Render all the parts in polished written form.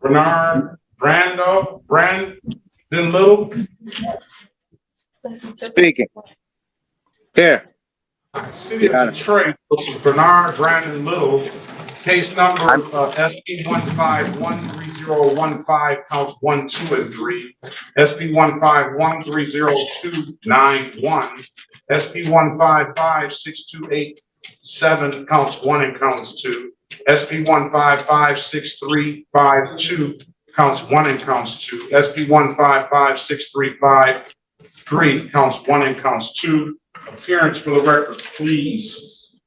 Brandon Little. Speaking. Here. City of Detroit, Bernard Brandon Little, case number SP 1513015, counts 1, 2, and 3. SP 1513091, SP 1556287, counts 1 and counts 2. SP 1556352, counts 1 and counts 2. SP 1556353, counts 1 and counts 2. Appearance for the record, please.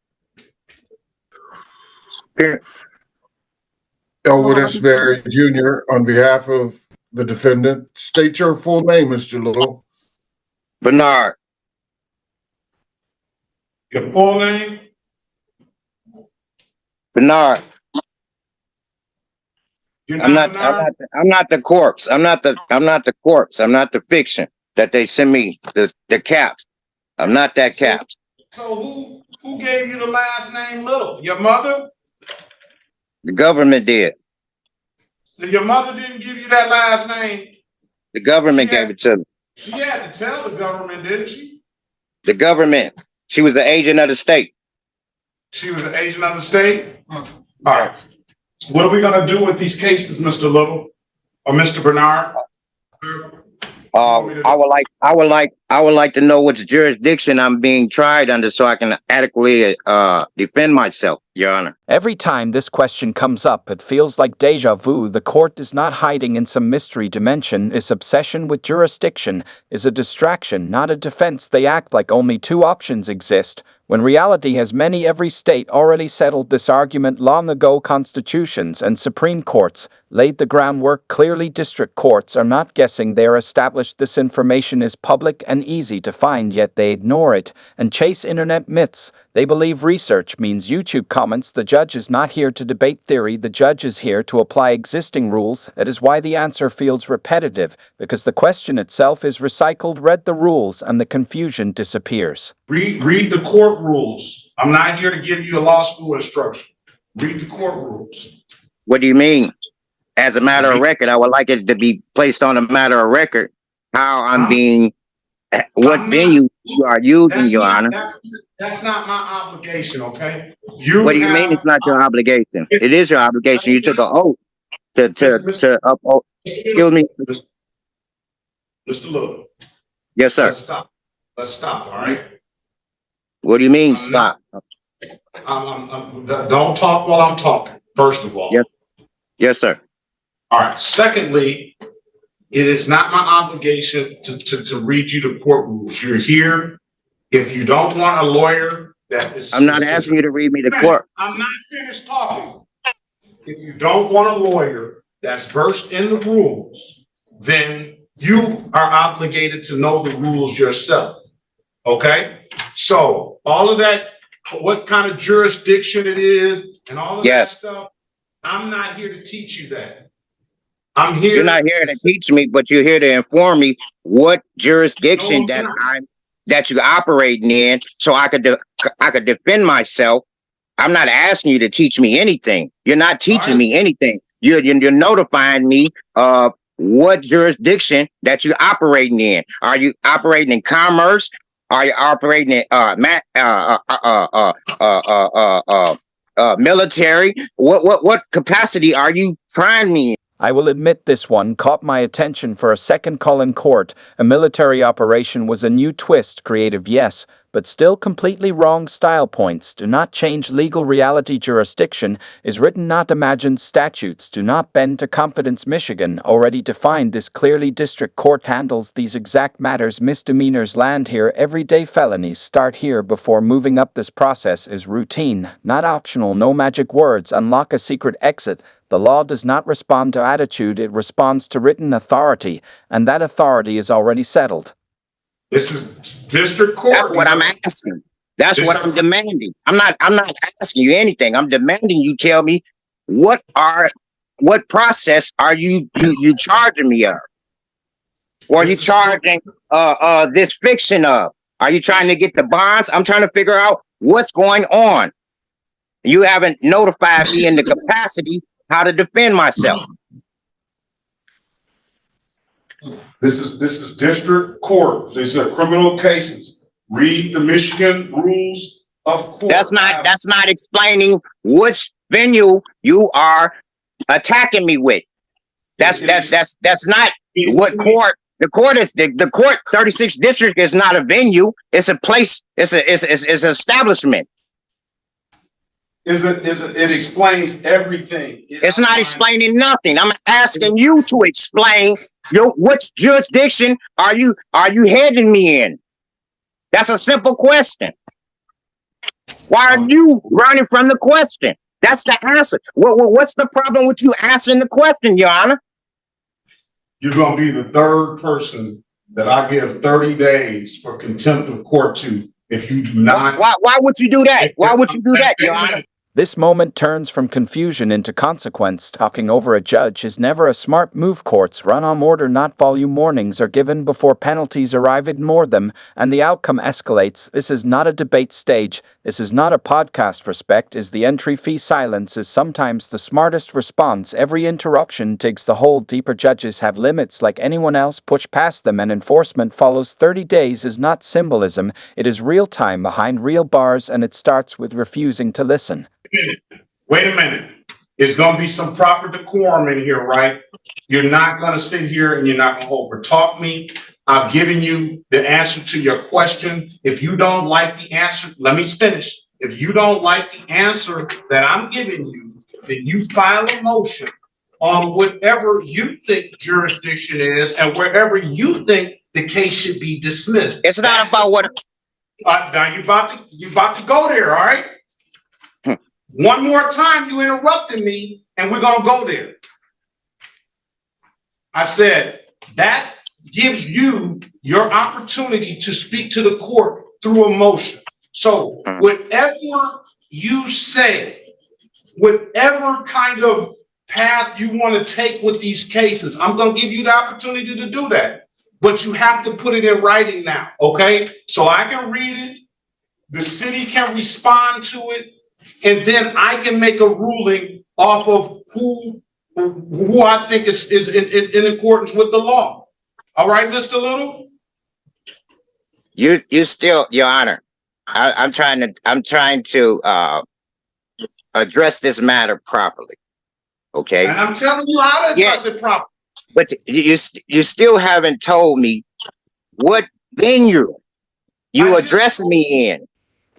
Elwood S. Berry Jr. on behalf of the defendant. State your full name, Mr. Little. Bernard. Your full name? Bernard. I'm not the corpse. I'm not the corpse. I'm not the fiction that they send me, the caps. I'm not that caps. So who gave you the last name Little? Your mother? The government did. Your mother didn't give you that last name? The government gave it to me. She had to tell the government, didn't she? The government. She was an agent of the state. She was an agent of the state? All right. What are we going to do with these cases, Mr. Little or Mr. Bernard? I would like to know which jurisdiction I'm being tried under so I can adequately defend myself, Your Honor. Every time this question comes up, it feels like deja vu. The court is not hiding in some mystery dimension. This obsession with jurisdiction is a distraction, not a defense. They act like only two options exist, when reality has many. Every state already settled this argument long ago. Constitutions and Supreme Courts laid the groundwork clearly. District courts are not guessing. They are established. This information is public and easy to find, yet they ignore it and chase internet myths. They believe research means YouTube comments. The judge is not here to debate theory. The judge is here to apply existing rules. That is why the answer feels repetitive, because the question itself is recycled. Read the rules and the confusion disappears. Read the court rules. I'm not here to give you a law school instruction. Read the court rules. What do you mean? As a matter of record, I would like it to be placed on a matter of record how I'm being, what venue you are using, Your Honor. That's not my obligation, okay? What do you mean it's not your obligation? It is your obligation. You took an oath to uphold. Excuse me. Mr. Little. Yes, sir. Let's stop, all right? What do you mean, stop? Don't talk while I'm talking, first of all. Yes. Yes, sir. All right. Secondly, it is not my obligation to read you the court rules. You're here. If you don't want a lawyer that is... I'm not asking you to read me the court. I'm not finished talking. If you don't want a lawyer that's versed in the rules, then you are obligated to know the rules yourself. Okay? So all of that, what kind of jurisdiction it is and all of that stuff, I'm not here to teach you that. I'm here. You're not here to teach me, but you're here to inform me what jurisdiction that you're operating in, so I could defend myself. I'm not asking you to teach me anything. You're not teaching me anything. You're notifying me of what jurisdiction that you're operating in. Are you operating in commerce? Are you operating in military? What capacity are you trying me in? I will admit this one caught my attention for a second. Call in court. A military operation was a new twist. Creative, yes, but still completely wrong. Style points do not change legal reality. Jurisdiction is written, not imagined. Statutes do not bend to confidence. Michigan already defined this clearly. District court handles these exact matters. Misdemeanors land here. Everyday felonies start here. Before moving up, this process is routine, not optional. No magic words unlock a secret exit. The law does not respond to attitude, it responds to written authority, and that authority is already settled. This is district court. That's what I'm asking. That's what I'm demanding. I'm not asking you anything. I'm demanding you tell me what process are you charging me of? Or are you charging this fiction of? Are you trying to get the bonds? I'm trying to figure out what's going on. You haven't notified me in the capacity how to defend myself. This is district court. These are criminal cases. Read the Michigan rules of court. That's not explaining which venue you are attacking me with. That's not what court. The court 36th district is not a venue. It's a place. It's an establishment. It explains everything. It's not explaining nothing. I'm asking you to explain which jurisdiction are you heading me in? That's a simple question. Why are you running from the question? That's the answer. What's the problem with you answering the question, Your Honor? You're going to be the third person that I give 30 days for contempt of court to if you do not. Why would you do that? Why would you do that, Your Honor? This moment turns from confusion into consequence. Talking over a judge is never a smart move. Courts run on order, not volume. Warnings are given before penalties arrive. Ignore them, and the outcome escalates. This is not a debate stage. This is not a podcast. Respect is the entry fee. Silence is sometimes the smartest response. Every interruption takes the hold deeper. Judges have limits like anyone else. Push past them and enforcement follows. 30 days is not symbolism. It is real time behind real bars, and it starts with refusing to listen. Wait a minute. There's going to be some proper decorum in here, right? You're not going to sit here and you're not going to over-talk me. I've given you the answer to your question. If you don't like the answer, let me finish. If you don't like the answer that I'm giving you, then you file a motion on whatever you think jurisdiction is and wherever you think the case should be dismissed. It's not about what. Now you about to go there, all right? One more time, you interrupted me, and we're going to go there. I said, that gives you your opportunity to speak to the court through a motion. So whatever you say, whatever kind of path you want to take with these cases, I'm going to give you the opportunity to do that. But you have to put it in writing now, okay? So I can read it, the city can respond to it, and then I can make a ruling off of who I think is in accordance with the law. All right, Mr. Little? You still, Your Honor, I'm trying to address this matter properly. Okay. And I'm telling you how to address it properly. But you still haven't told me what venue you addressing me in.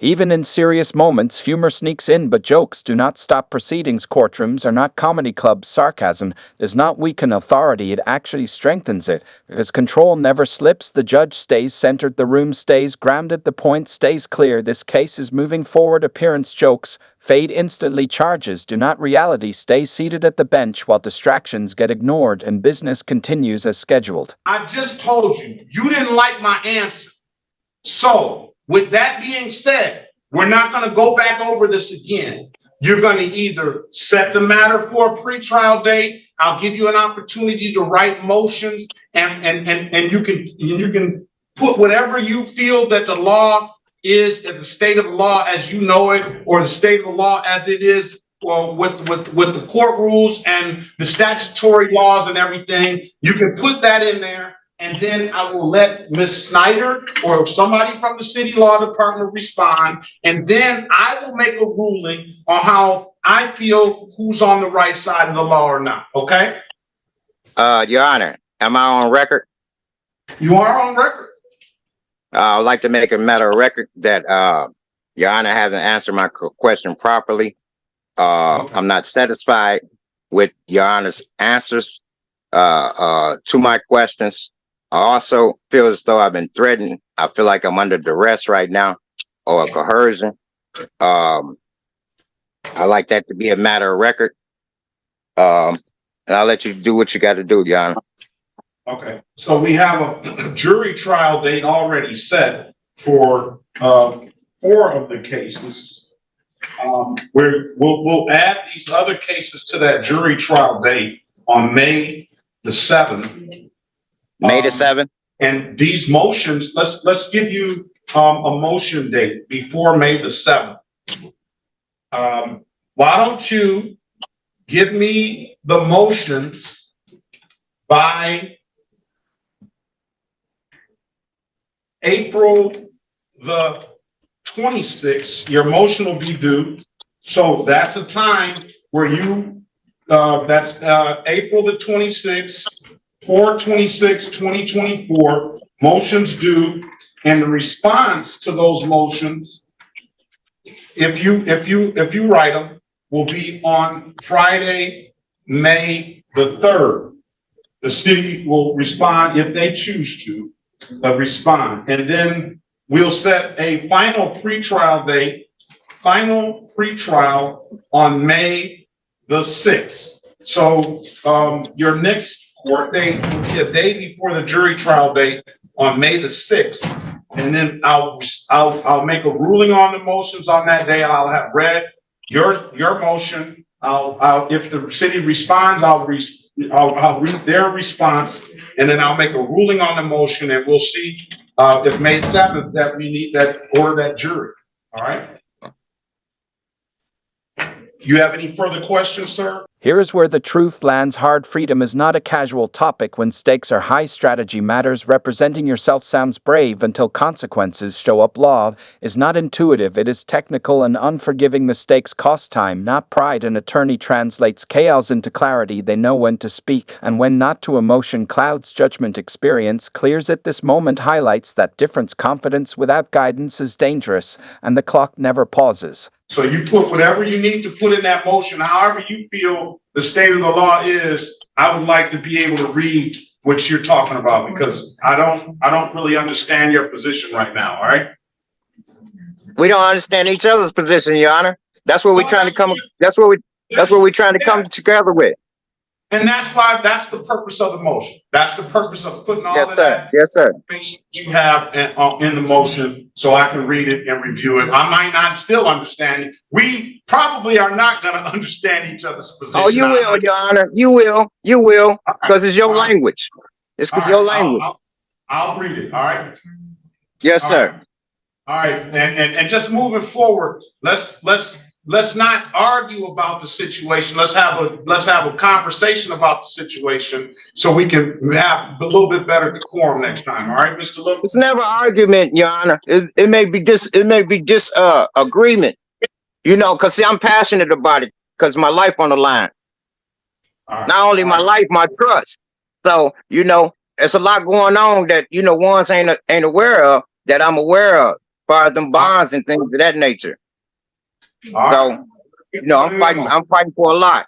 Even in serious moments, humor sneaks in, but jokes do not stop proceedings. Courtrooms are not comedy clubs. Sarcasm does not weaken authority, it actually strengthens it. Because control never slips, the judge stays centered, the room stays grounded, the point stays clear. This case is moving forward. Appearance jokes fade instantly. Charges do not. Reality stays seated at the bench while distractions get ignored and business continues as scheduled. I just told you, you didn't like my answer. So, with that being said, we're not going to go back over this again. You're going to either set the matter for a pretrial date. I'll give you an opportunity to write motions, and you can put whatever you feel that the law is, at the state of the law as you know it, or the state of the law as it is, or with the court rules and the statutory laws and everything. You can put that in there. And then I will let Ms. Snyder or somebody from the city law department respond. And then I will make a ruling on how I feel who's on the right side of the law or not. Okay? Your Honor, am I on record? You are on record. I would like to make a matter of record that Your Honor hasn't answered my question properly. Okay. I'm not satisfied with Your Honor's answers to my questions. I also feel as though I've been threatened. I feel like I'm under duress right now or coercion. I like that to be a matter of record. And I'll let you do what you got to do, Your Honor. Okay. So we have a jury trial date already set for 4 of the cases. We'll add these other cases to that jury trial date on May the 7th. May the 7th. And these motions, let's give you a motion date before May the 7th. Why don't you give me the motions by April the 26th, your motion will be due. So that's a time where you, that's April the 26th, 4/26/2024, motions due, and the response to those motions, if you write them, will be on Friday, May the 3rd. The city will respond if they choose to respond, and then we'll set a final pretrial date, on May the 6th. So your next court date will be a day before the jury trial date on May the 6th, and then I'll make a ruling on the motions on that day. I'll have read your motion. If the city responds, I'll read their response, and then I'll make a ruling on the motion, and we'll see if May 7th that we need that order that jury. All right. You have any further questions, sir? Here is where the truth lands hard. Freedom is not a casual topic when stakes are high. Strategy matters. Representing yourself sounds brave until consequences show up. Law is not intuitive. It is technical and unforgiving. Mistakes cost time, not pride. An attorney translates chaos into clarity. They know when to speak and when not to. Emotion clouds judgment. Experience clears it. This moment highlights that difference. Confidence without guidance is dangerous, and the clock never pauses. So you put whatever you need to put in that motion, however you feel the state of the law is. I would like to be able to read what you're talking about, because I don't really understand your position right now. All right. We don't understand each other's position, Your Honor. That's what we're trying to come. That's what we're trying to come together with. And that's the purpose of the motion. That's the purpose of putting all of that. Yes, sir. Information you have in the motion, so I can read it and review it. I might not still understand it. We probably are not going to understand each other's position. Oh, you will, Your Honor. You will, because it's your language. It's your language. I'll read it. All right. Yes, sir. All right. And just moving forward, let's not argue about the situation. Let's have a conversation about the situation so we can have a little bit better decorum next time. All right, Mr. Lewis? It's never argument, Your Honor. It may be just agreement. You know, because see, I'm passionate about it because my life on the line. Right. Not only my life, my trust. So, you know, there's a lot going on that, you know, ones ain't aware of that I'm aware of, as far as them bonds and things of that nature. So, you know, I'm fighting for a lot.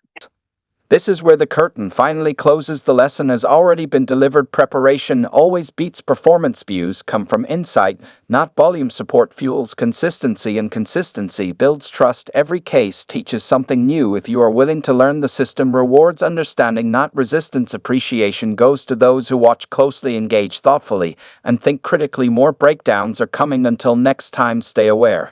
This is where the curtain finally closes. The lesson has already been delivered. Preparation always beats performance. Views come from insight, not volume. Support fuels consistency, and consistency builds trust. Every case teaches something new. If you are willing to learn, the system rewards understanding, not resistance. Appreciation goes to those who watch closely, engage thoughtfully, and think critically. More breakdowns are coming. Until next time, stay aware.